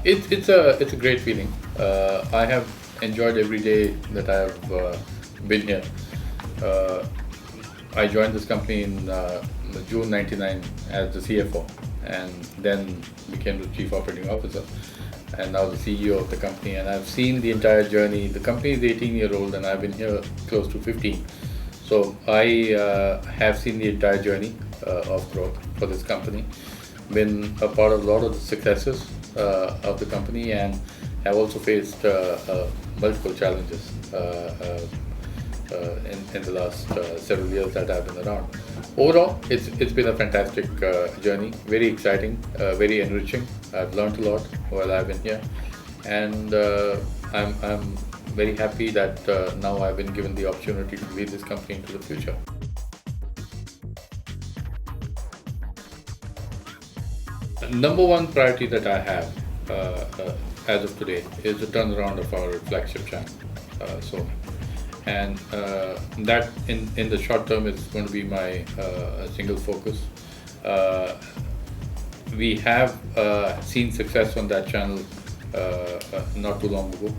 It's a great feeling. I have enjoyed every day that I have been here. Uh, I joined this company in June '99 as the CFO, and then became the Chief Operating Officer, and now the CEO of the company. And I've seen the entire journey. The company is 18-year-old, and I've been here close to 15. So I have seen the entire journey of growth for this company, been a part of a lot of the successes of the company, and have also faced multiple challenges in the last several years that I've been around. Overall, it's been a fantastic journey, very exciting, very enriching. I've learned a lot while I've been here, and I'm very happy that now I've been given the opportunity to lead this company into the future. Number one priority that I have as of today is the turnaround of our flagship channel, Sony. And that in the short term is going to be my single focus. We have seen success on that channel not too long ago.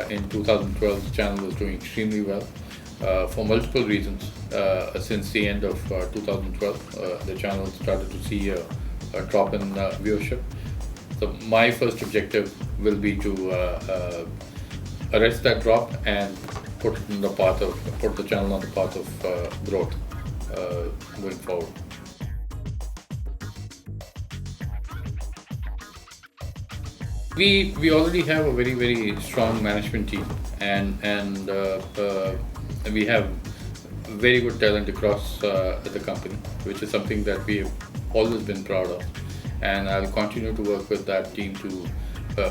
In 2012, the channel was doing extremely well for multiple reasons. Since the end of 2012, the channel started to see a drop in viewership. So my first objective will be to arrest that drop and put the channel on the path of growth going forward. We already have a very strong management team, and we have very good talent across the company, which is something that we have always been proud of, and I'll continue to work with that team to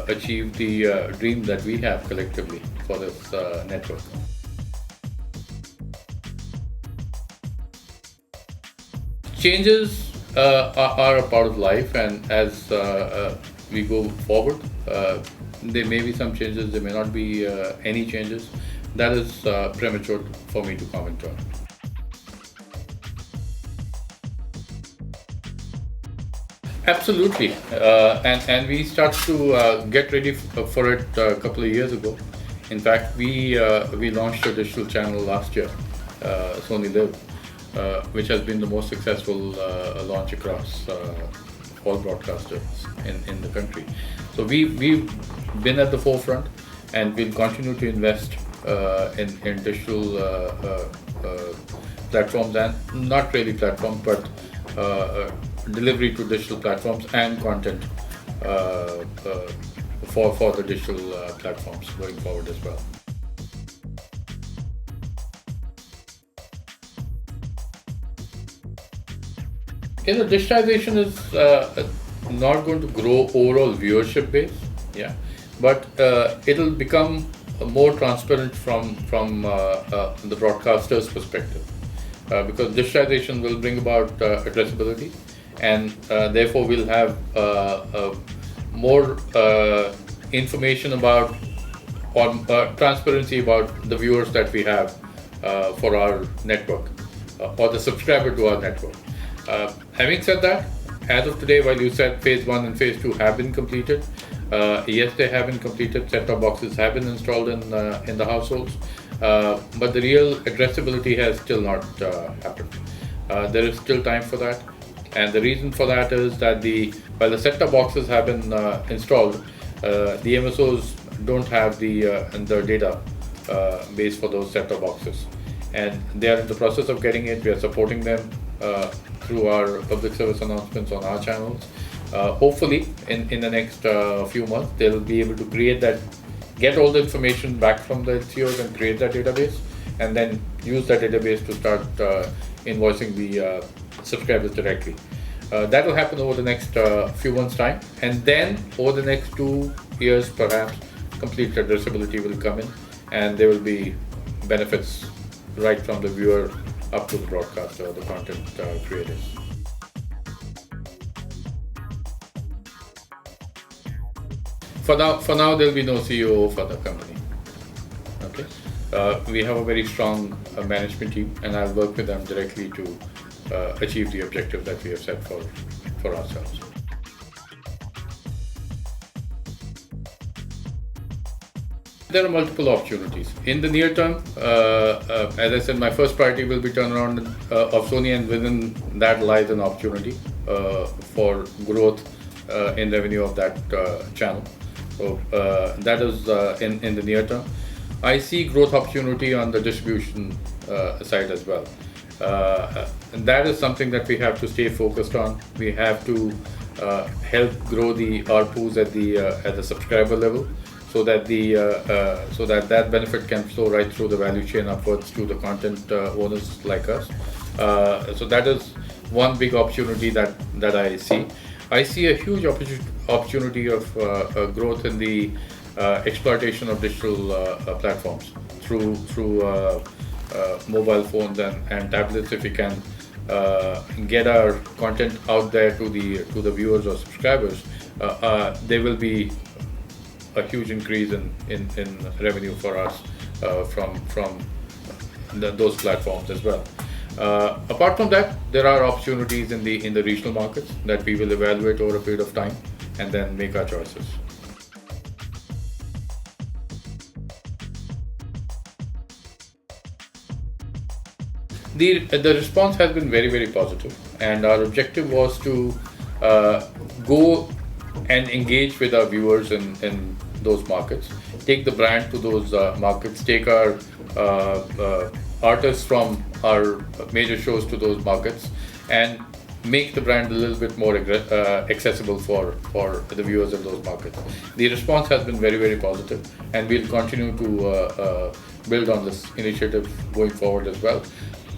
achieve the dream that we have collectively for this network. Changes are a part of life, and as we go forward, there may be some changes, there may not be any changes. That is premature for me to comment on. Absolutely, and we start to get ready for it a couple of years ago. In fact, we launched a digital channel last year, Sony Live, which has been the most successful launch across all broadcasters in the country. So we've been at the forefront, and we'll continue to invest in digital platforms, and not really platforms, but delivery to digital platforms and content for the digital platforms going forward as well. Digitization is not going to grow overall viewership base, yeah, but it'll become more transparent from the broadcaster's perspective, because digitization will bring about addressability, and therefore we'll have more information about, or transparency about the viewers that we have for our network, or the subscriber to our network. Having said that, as of today, while you said phase 1 and phase 2 have been completed, yes, they have been completed. Set-top boxes have been installed in the households, but the real addressability has still not happened. There is still time for that, and the reason for that is that while the set-top boxes have been installed, the MSOs don't have the data base for those set-top boxes, and they are in the process of getting it. We are supporting them through our public service announcements on our channels. Hopefully, in the next few months, they'll be able to get all the information back from the LCOs and create that database, and then use that database to start invoicing the subscribers directly. That will happen over the next few months' time, and then over the next 2 years, perhaps, complete addressability will come in, and there will be benefits right from the viewer up to the broadcaster, the content creators. For now, there will be no CEO for the company. Okay, we have a very strong management team, and I'll work with them directly to achieve the objective that we have set for ourselves. There are multiple opportunities. In the near term, as I said, my first priority will be turnaround of Sony, and within that lies an opportunity for growth in revenue of that channel. So that is in the near term. I see growth opportunity on the distribution side as well. And that is something that we have to stay focused on. We have to help grow the ARPUs at the subscriber level, so that that benefit can flow right through the value chain upwards to the content owners like us. So that is one big opportunity that I see. I see a huge opportunity of growth in the exploitation of digital platforms through mobile phones and tablets. If we can get our content out there to the viewers or subscribers, there will be a huge increase in revenue for us from those platforms as well. Apart from that, there are opportunities in the regional markets that we will evaluate over a period of time and then make our choices. The response has been very, very positive, and our objective was to go and engage with our viewers in those markets, take the brand to those markets, take our artists from our major shows to those markets, and make the brand a little bit more accessible for the viewers in those markets. The response has been very, very positive, and we'll continue to build on this initiative going forward as well,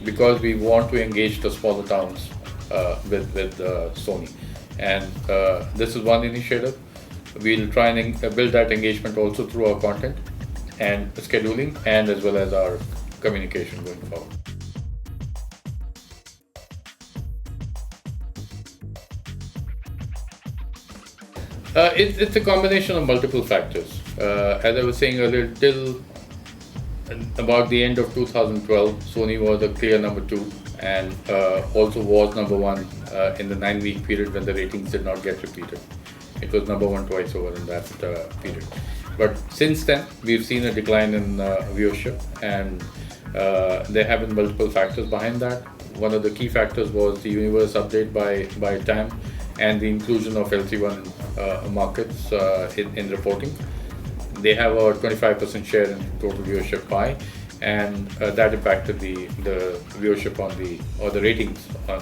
because we want to engage the smaller towns with Sony. And this is one initiative. We'll try and build that engagement also through our content and scheduling, and as well as our communication going forward. It's a combination of multiple factors. As I was saying earlier, till about the end of 2012, Sony was a clear number 2, and also was number 1 in the 9-week period when the ratings did not get repeated. It was number 1 twice over in that period. But since then, we've seen a decline in viewership, and there have been multiple factors behind that. One of the key factors was the universe update by TAM and the inclusion of LC1 markets in reporting. They have a 25% share in total viewership pie, and that impacted the viewership on the ratings on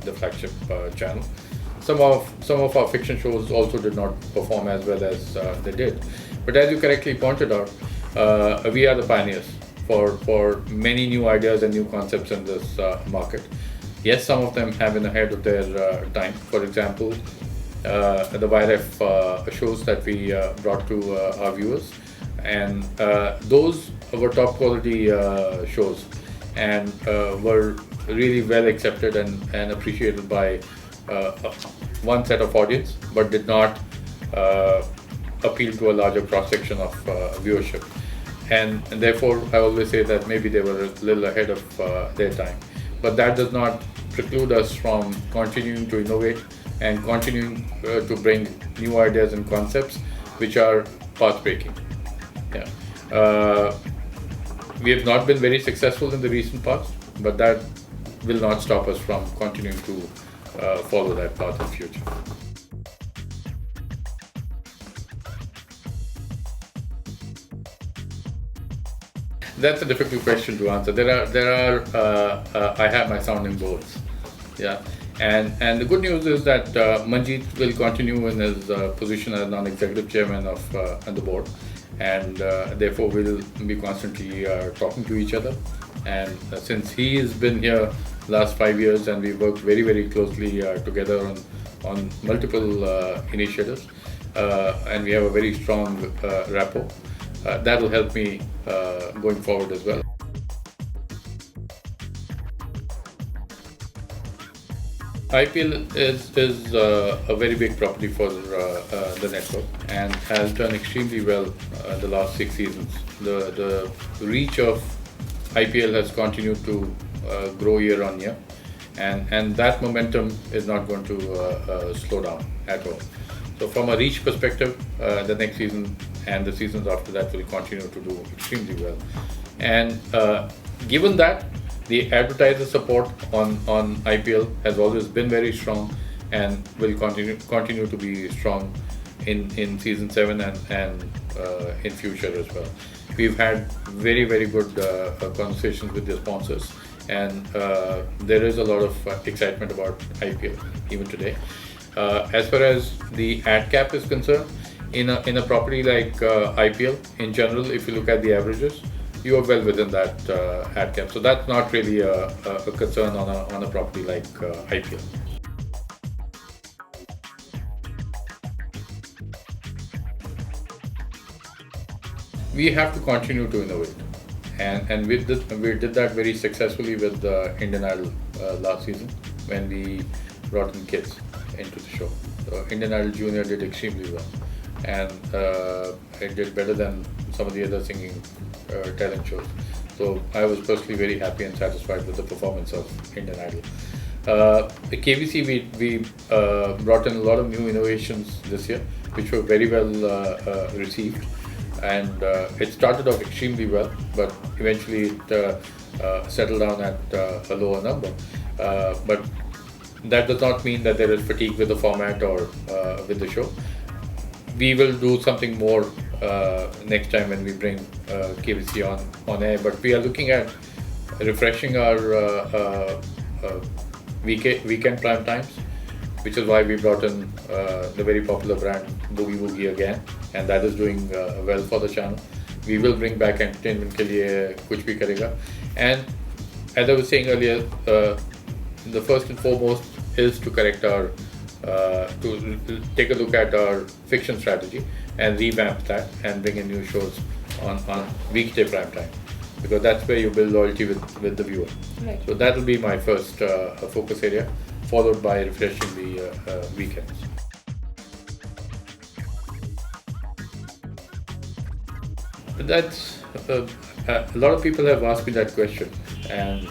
the flagship channel. Some of our fiction shows also did not perform as well as they did. But as you correctly pointed out, we are the pioneers for many new ideas and new concepts in this market. Yes, some of them have been ahead of their time. For example, the YRF shows that we brought to our viewers, and those were top quality shows, and were really well accepted and appreciated by one set of audience, but did not appeal to a larger cross section of viewership. And therefore, I always say that maybe they were a little ahead of their time. But that does not preclude us from continuing to innovate and continuing to bring new ideas and concepts which are path-breaking. Yeah. We have not been very successful in the recent past, but that will not stop us from continuing to follow that path in future. That's a difficult question to answer. I have my sounding boards, yeah, and the good news is that Manjeet will continue in his position as non-executive chairman of the board, and therefore we'll be constantly talking to each other. And since he has been here last 5 years, and we worked very, very closely together on multiple initiatives, and we have a very strong rapport. That will help me going forward as well. IPL is a very big property for the network, and has done extremely well the last 6 seasons. The reach of IPL has continued to grow year on year, and that momentum is not going to slow down at all. So from a reach perspective, the next season and the seasons after that will continue to do extremely well. And given that, the advertiser support on IPL has always been very strong and will continue to be strong in season 7 and in future as well. We've had very good conversations with the sponsors, and there is a lot of excitement about IPL even today. As far as the ad cap is concerned, in a property like IPL, in general, if you look at the averages, you are well within that ad cap. So that's not really a concern on a property like IPL. We have to continue to innovate, and with this, we did that very successfully with Indian Idol last season when we brought in kids into the show. Indian Idol Junior did extremely well, and it did better than some of the other singing talent shows. So I was personally very happy and satisfied with the performance of Indian Idol. At KBC, we brought in a lot of new innovations this year, which were very well received. And it started off extremely well, but eventually it settled down at a lower number. But that does not mean that there is fatigue with the format or with the show. We will do something more next time when we bring KBC on air. But we are looking at refreshing our weekend prime times, which is why we brought in the very popular brand Boogie Woogie again, and that is doing well for the channel. We will bring back entertainment ke liye kuch bhi karega. And as I was saying earlier, the first and foremost is to correct our, to take a look at our fiction strategy and revamp that and bring in new shows on weekday prime time, because that's where you build loyalty with the viewer. Right. So that will be my first focus area, followed by refreshing the weekends. But that's a lot of people have asked me that question, and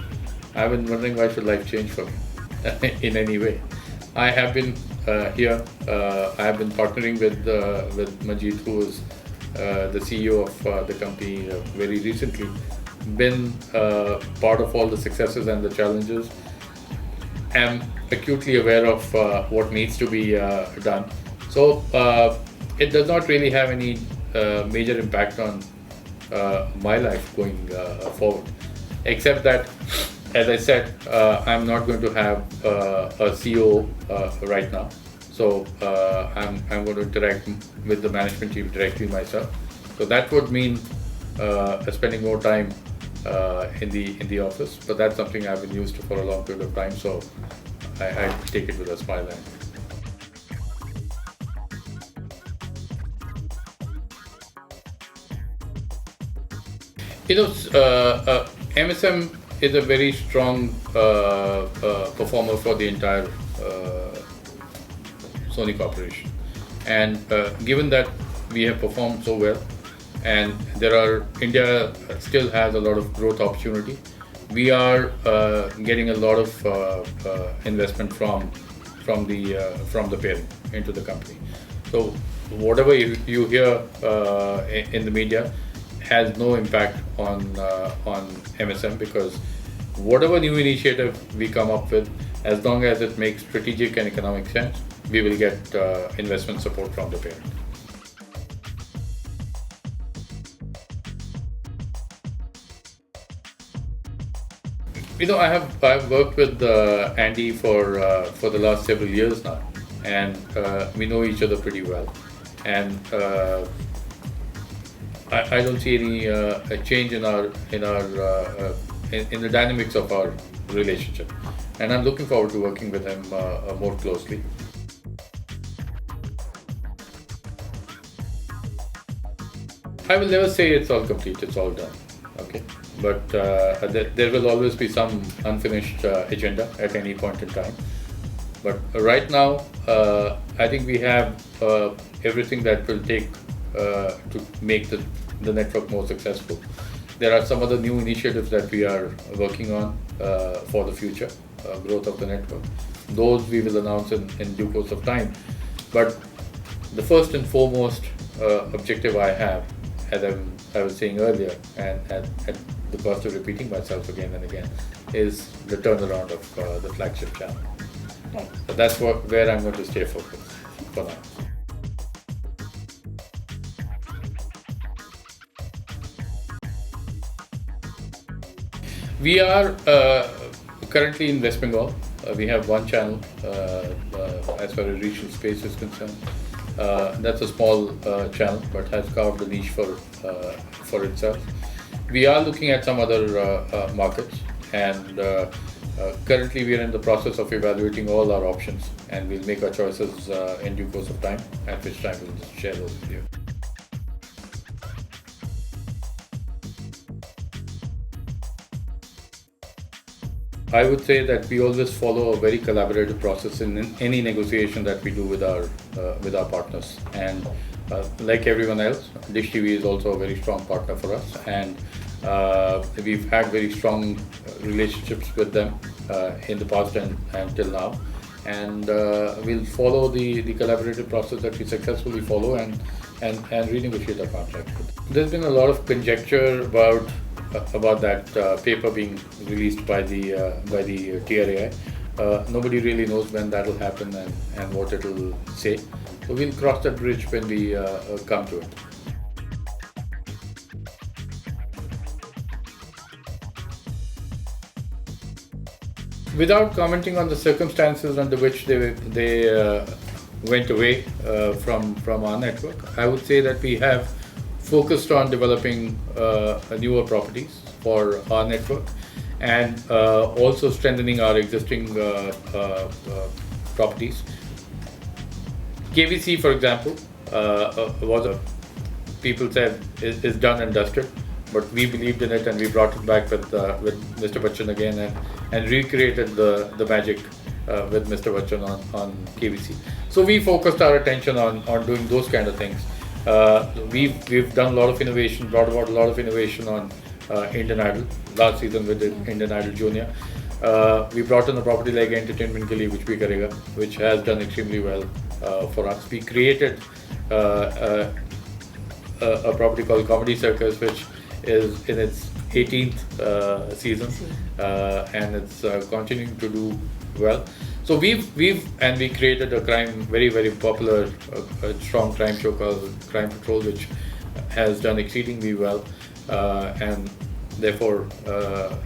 I've been wondering, why should life change for me in any way. I have been here. I have been partnering with Manjeet, who is the CEO of the company, very recently. Been part of all the successes and the challenges. Am acutely aware of what needs to be done. So it does not really have any major impact on my life going forward, except that, as I said, I'm not going to have a CEO right now. So I'm going to interact with the management team directly myself. So that would mean spending more time in the office, but that's something I've been used to for a long period of time. So I take it with a smile. MSM is a very strong performer for the entire Sony Corporation, and given that we have performed so well, and India still has a lot of growth opportunity, we are getting a lot of investment from the parent into the company. So whatever you hear in the media has no impact on MSM, because whatever new initiative we come up with, as long as it makes strategic and economic sense, we will get investment support from the parent. I've worked with Andy for the last several years now, and we know each other pretty well, and I don't see any change in the dynamics of our relationship, and I'm looking forward to working with him more closely. I will never say it's all complete, it's all done, okay? But there will always be some unfinished agenda at any point in time. But right now, I think we have everything that will take to make the network more successful. There are some other new initiatives that we are working on for the future growth of the network. Those we will announce in due course of time. But the first and foremost objective I have, as I was saying earlier, and at the cost of repeating myself again and again, is the turnaround of the flagship channel. Right. So that's where I'm going to stay focused for now. We are currently in West Bengal. We have one channel as far as regional space is concerned. That's a small channel, but has carved a niche for itself. We are looking at some other markets, and currently we are in the process of evaluating all our options, and we'll make our choices in due course of time, at which time we'll just share those with you. I would say that we always follow a very collaborative process in any negotiation that we do with our partners. And like everyone else, Dish TV is also a very strong partner for us, and we've had very strong relationships with them in the past and till now. And we'll follow the collaborative process that we successfully follow and renegotiate our contract. There's been a lot of conjecture about that paper being released by the TRAI. Nobody really knows when that will happen and what it will say. So we'll cross that bridge when we come to it. Without commenting on the circumstances under which they went away from our network, I would say that we have focused on developing newer properties for our network, and also strengthening our existing properties. KVC, for example, people said is done and dusted, but we believed in it and we brought it back with Mr. Bachchan again and recreated the magic with Mr. Bachchan on KVC. So we focused our attention on doing those kind of things. We've done a lot of innovation, brought about a lot of innovation on Indian Idol. Last season we did Indian Idol Junior. We brought in a property like Entertainment Gully, which has done extremely well for us. We created a property called Comedy Circus, which is in its 18th season, and it's continuing to do well. So we created a very popular, strong crime show called Crime Patrol, which has done exceedingly well, and therefore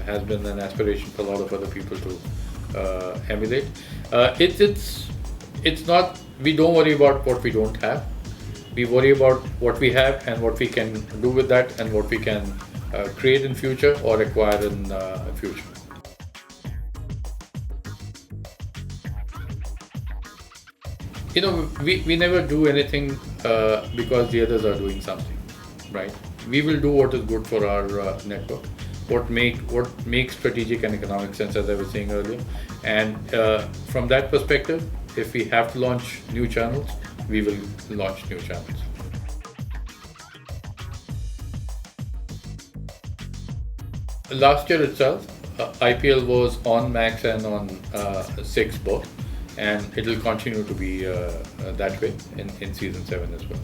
has been an aspiration for a lot of other people to emulate. It's not. We don't worry about what we don't have. We worry about what we have and what we can do with that, and what we can create in future or acquire in future. You know, we never do anything because the others are doing something, right? We will do what is good for our network, what makes strategic and economic sense, as I was saying earlier. And from that perspective, if we have to launch new channels, we will launch new channels. Last year itself, IPL was on Max and on 6 both, and it will continue to be that way in season 7 as well.